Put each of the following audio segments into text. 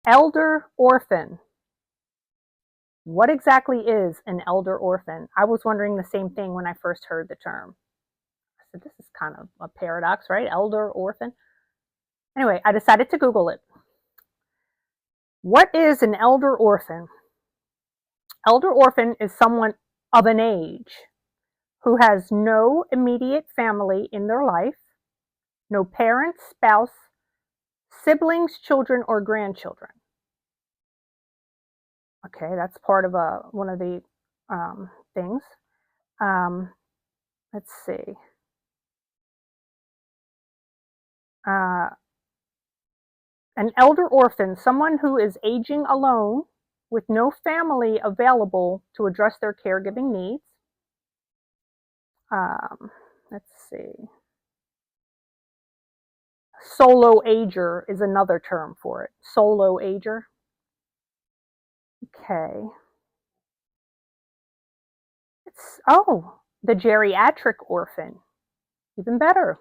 Elder orphan. What exactly is an elder orphan? I was wondering the same thing when I first heard the term. I said, this is kind of a paradox, right? Elder orphan. Anyway, I decided to Google it. What is an elder orphan? Elder orphan is someone of an age who has no immediate family in their life, no parents, spouse, siblings, children, or grandchildren. Okay, that's part of one of the things. Let's see. Uh, an elder orphan, someone who is aging alone with no family available to address their caregiving needs. Let's see. Solo ager is another term for it. Solo ager. Okay. The geriatric orphan. Even better.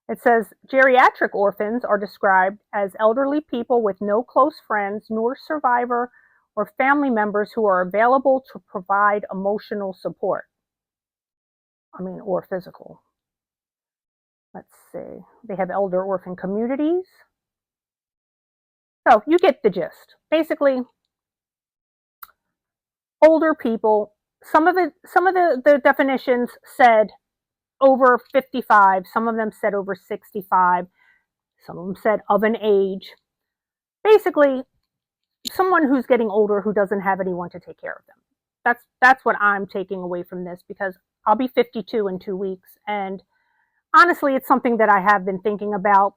It says geriatric orphans are described as elderly people with no close friends nor survivor or family members who are available to provide emotional support. Or physical. Let's see. They have elder orphan communities. So you get the gist. Basically, older people. Some of the definitions said over 55. Some of them said over 65. Some of them said of an age. Basically, someone who's getting older who doesn't have anyone to take care of them. That's what I'm taking away from this, because I'll be 52 in 2 weeks, and honestly, it's something that I have been thinking about.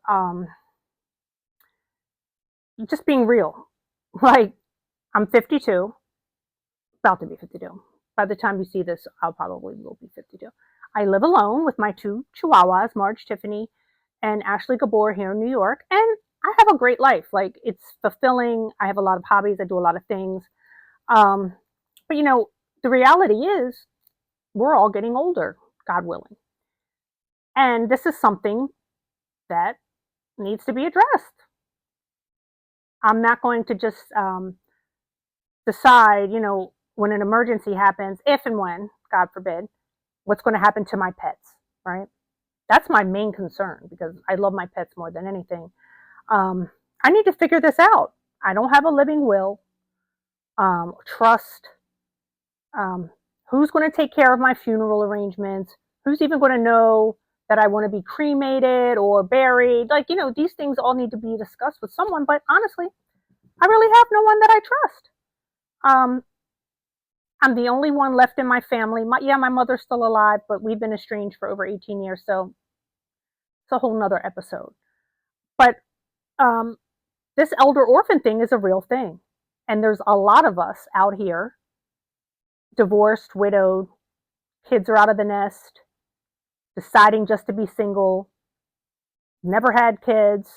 Just being real. Like, I'm 52, about to be 52. By the time you see this, I'll probably will be 52. I live alone with my 2 chihuahuas, Marge, Tiffany, and Ashley Gabor here in New York, and I have a great life. Like, it's fulfilling. I have a lot of hobbies. I do a lot of things. But the reality is we're all getting older, God willing. And this is something that needs to be addressed. I'm not going to just decide, when an emergency happens, if and when, God forbid, what's going to happen to my pets, right? That's my main concern, because I love my pets more than anything. I need to figure this out. I don't have a living will, trust. Who's going to take care of my funeral arrangements? Who's even going to know that I want to be cremated or buried? These things all need to be discussed with someone. But honestly, I really have no one that I trust. I'm the only one left in my family. My mother's still alive, but we've been estranged for over 18 years. So it's a whole nother episode. But this elder orphan thing is a real thing. And there's a lot of us out here, divorced, widowed, kids are out of the nest, deciding just to be single, never had kids,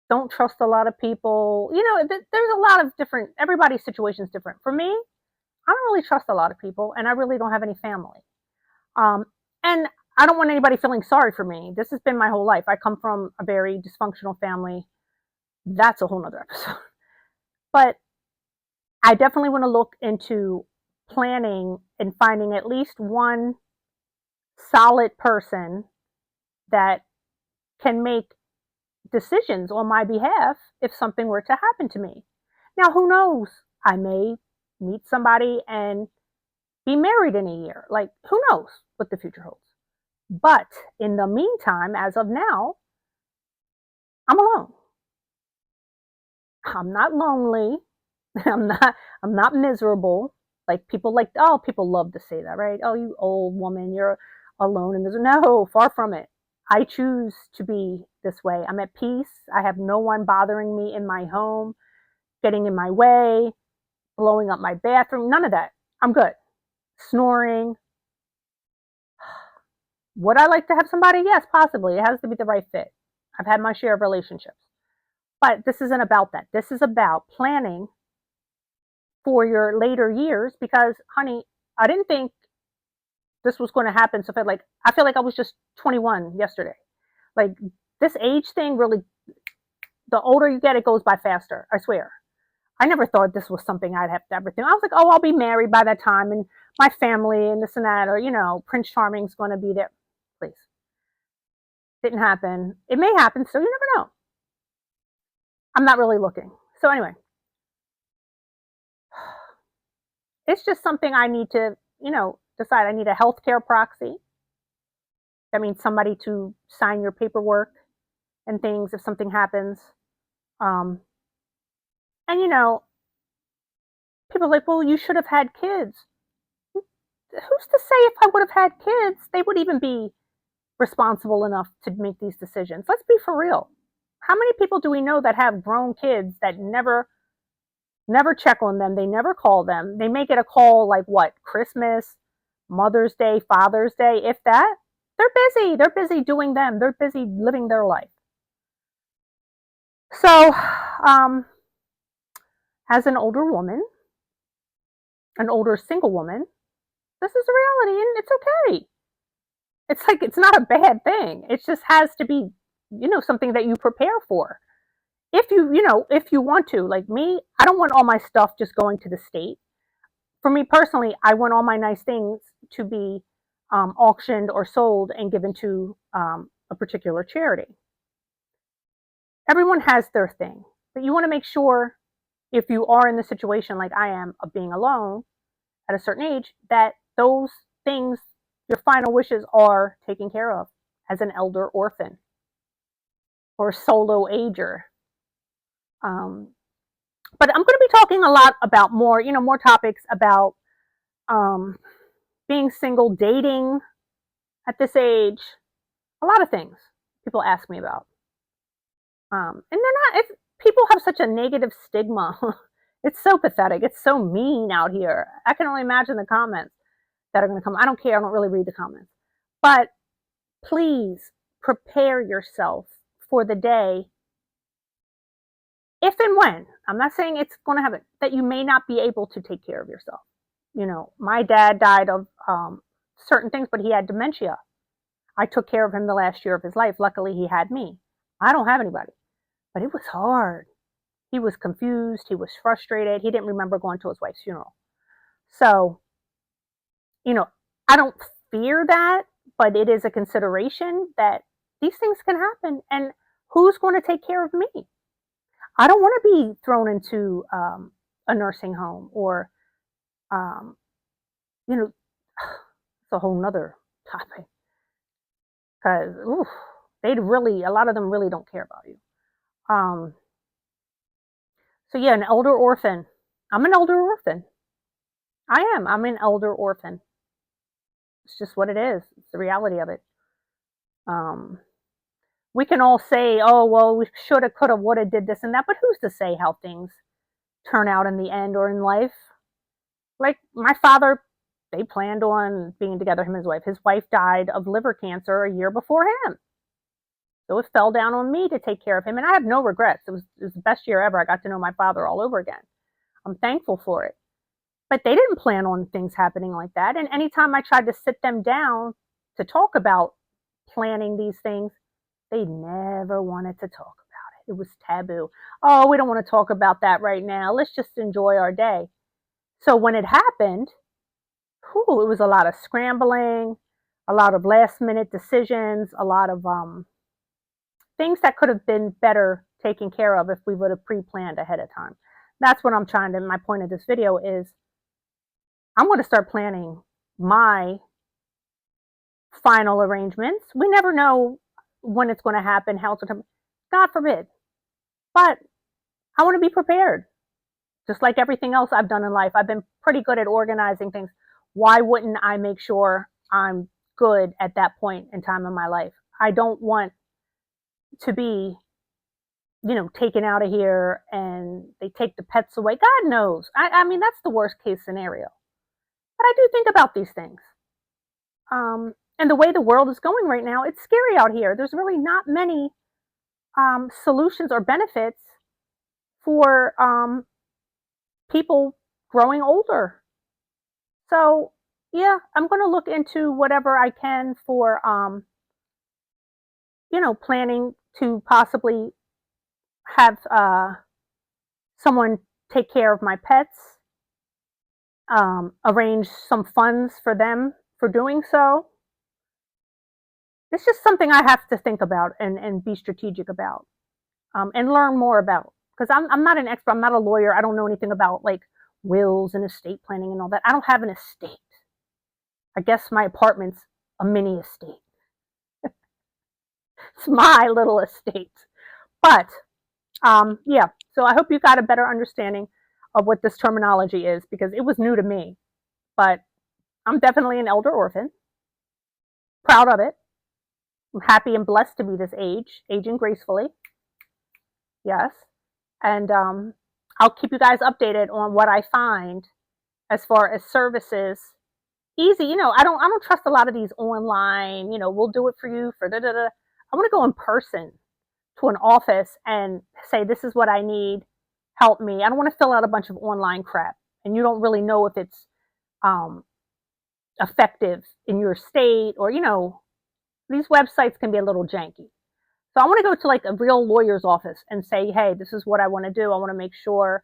don't trust a lot of people. There's a lot of different, everybody's situation is different. For me, I don't really trust a lot of people, and I really don't have any family. And I don't want anybody feeling sorry for me. This has been my whole life. I come from a very dysfunctional family. That's a whole nother episode. But I definitely want to look into planning and finding at least one solid person that can make decisions on my behalf if something were to happen to me. Now, who knows? I may meet somebody and be married in a year. Like, who knows what the future holds? But in the meantime, as of now, I'm alone. I'm not lonely. I'm not miserable. Like, people love to say that, right? Oh, you old woman, you're alone and miserable. No, far from it. I choose to be this way. I'm at peace. I have no one bothering me in my home, getting in my way, blowing up my bathroom. None of that. I'm good. Snoring. Would I like to have somebody? Yes, possibly. It has to be the right fit. I've had my share of relationships. But this isn't about that. This is about planning for your later years, because, honey, I didn't think this was going to happen. So I feel like I was just 21 yesterday. Like, this age thing really, the older you get, it goes by faster. I swear. I never thought this was something I'd have to ever think. I was like, oh, I'll be married by that time, and my family, and this and that, or Prince Charming's going to be there. Please, didn't happen. It may happen, so you never know. I'm not really looking. So anyway, it's just something I need to, decide. I need a healthcare proxy. That means somebody to sign your paperwork and things if something happens. And people are like, well, you should have had kids. Who's to say if I would have had kids, they would even be responsible enough to make these decisions? Let's be for real. How many people do we know that have grown kids that never check on them? They never call them. They may get a call like what? Christmas, Mother's Day, Father's Day, if that. They're busy. They're busy doing them. They're busy living their life. So, as an older woman, an older single woman, this is a reality, and it's okay. It's like, it's not a bad thing. It just has to be, something that you prepare for. If you want to, like me, I don't want all my stuff just going to the state. For me personally, I want all my nice things to be auctioned or sold and given to a particular charity. Everyone has their thing, but you want to make sure, if you are in the situation like I am of being alone at a certain age, that those things, your final wishes, are taken care of as an elder orphan or solo ager. But I'm going to be talking a lot about more topics about being single, dating at this age, a lot of things people ask me about. And they're not, people have such a negative stigma. It's so pathetic. It's so mean out here. I can only imagine the comments that are going to come. I don't care. I don't really read the comments. But please prepare yourself for the day, if and when, I'm not saying it's going to happen, that you may not be able to take care of yourself. My dad died of certain things, but he had dementia. I took care of him the last year of his life. Luckily, he had me. I don't have anybody. But it was hard. He was confused. He was frustrated. He didn't remember going to his wife's funeral. So, I don't fear that, but it is a consideration that these things can happen. And who's going to take care of me? I don't want to be thrown into a nursing home or, it's a whole nother topic. Because, a lot of them really don't care about you. So yeah, an elder orphan. I'm an elder orphan. I am. I'm an elder orphan. It's just what it is. It's the reality of it. We can all say, oh, well, we shoulda, coulda, woulda, did this and that, but who's to say how things turn out in the end or in life? Like my father, they planned on being together, him and his wife. His wife died of liver cancer a year before him. So it fell down on me to take care of him. And I have no regrets. It was the best year ever. I got to know my father all over again. I'm thankful for it. But they didn't plan on things happening like that. And anytime I tried to sit them down to talk about planning these things, they never wanted to talk about it. It was taboo. Oh, we don't want to talk about that right now. Let's just enjoy our day. So when it happened, it was a lot of scrambling, a lot of last minute decisions, a lot of things that could have been better taken care of if we would have pre-planned ahead of time. That's what I'm trying to, my point of this video is, I'm going to start planning my final arrangements. We never know when it's going to happen, how it's going to happen. God forbid. But I want to be prepared. Just like everything else I've done in life, I've been pretty good at organizing things. Why wouldn't I make sure I'm good at that point in time in my life? I don't want to be, taken out of here and they take the pets away. God knows. I mean, that's the worst case scenario. But I do think about these things. And the way the world is going right now, it's scary out here. There's really not many solutions or benefits for people growing older. So, yeah, I'm going to look into whatever I can for, planning to possibly have someone take care of my pets, arrange some funds for them for doing so. It's just something I have to think about and be strategic about, and learn more about. Because I'm not an expert. I'm not a lawyer. I don't know anything about like wills and estate planning and all that. I don't have an estate. I guess my apartment's a mini estate. It's my little estate. But yeah, so I hope you got a better understanding of what this terminology is, because it was new to me. But I'm definitely an elder orphan. Proud of it. I'm happy and blessed to be this age, aging gracefully. Yes. And I'll keep you guys updated on what I find as far as services. Easy, I don't trust a lot of these online, we'll do it for you for da da da. I want to go in person to an office and say, this is what I need, help me. I don't want to fill out a bunch of online crap and you don't really know if it's effective in your state, or these websites can be a little janky. So I want to go to like a real lawyer's office and say, hey, this is what I want to do. I want to make sure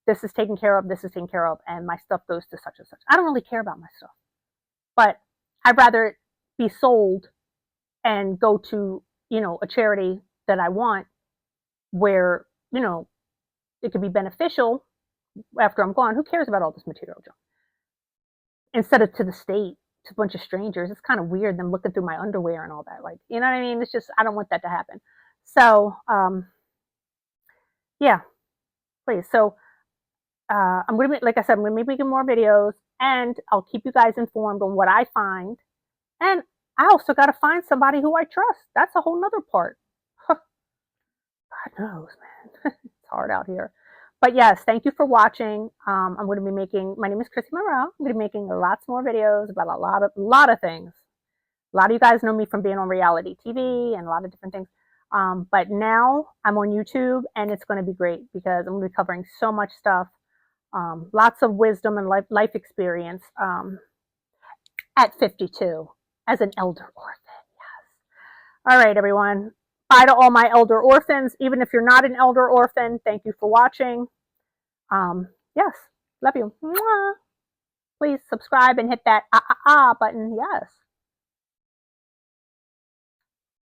this is taken care of, this is taken care of, and my stuff goes to such and such. I don't really care about my stuff, but I'd rather it be sold and go to, a charity that I want, where, it could be beneficial after I'm gone. Who cares about all this material junk? Instead of to the state, to a bunch of strangers. It's kind of weird them looking through my underwear and all that. Like, you know what I mean? It's just, I don't want that to happen. So, yeah, please. So, I'm going to be, like I said, I'm going to be making more videos, and I'll keep you guys informed on what I find. And I also got to find somebody who I trust. That's a whole nother part. God knows, man. It's hard out here. But yes, thank you for watching. I'm going to be making, my name is Chrissy Monroe. I'm going to be making lots more videos about a lot of things. A lot of you guys know me from being on reality TV and a lot of different things. But now I'm on YouTube, and it's going to be great because I'm going to be covering so much stuff. Lots of wisdom and life experience at 52 as an elder orphan. Yes. All right, everyone. Bye to all my elder orphans. Even if you're not an elder orphan, thank you for watching. Yes, love you. Mwah. Please subscribe and hit that button. Yes.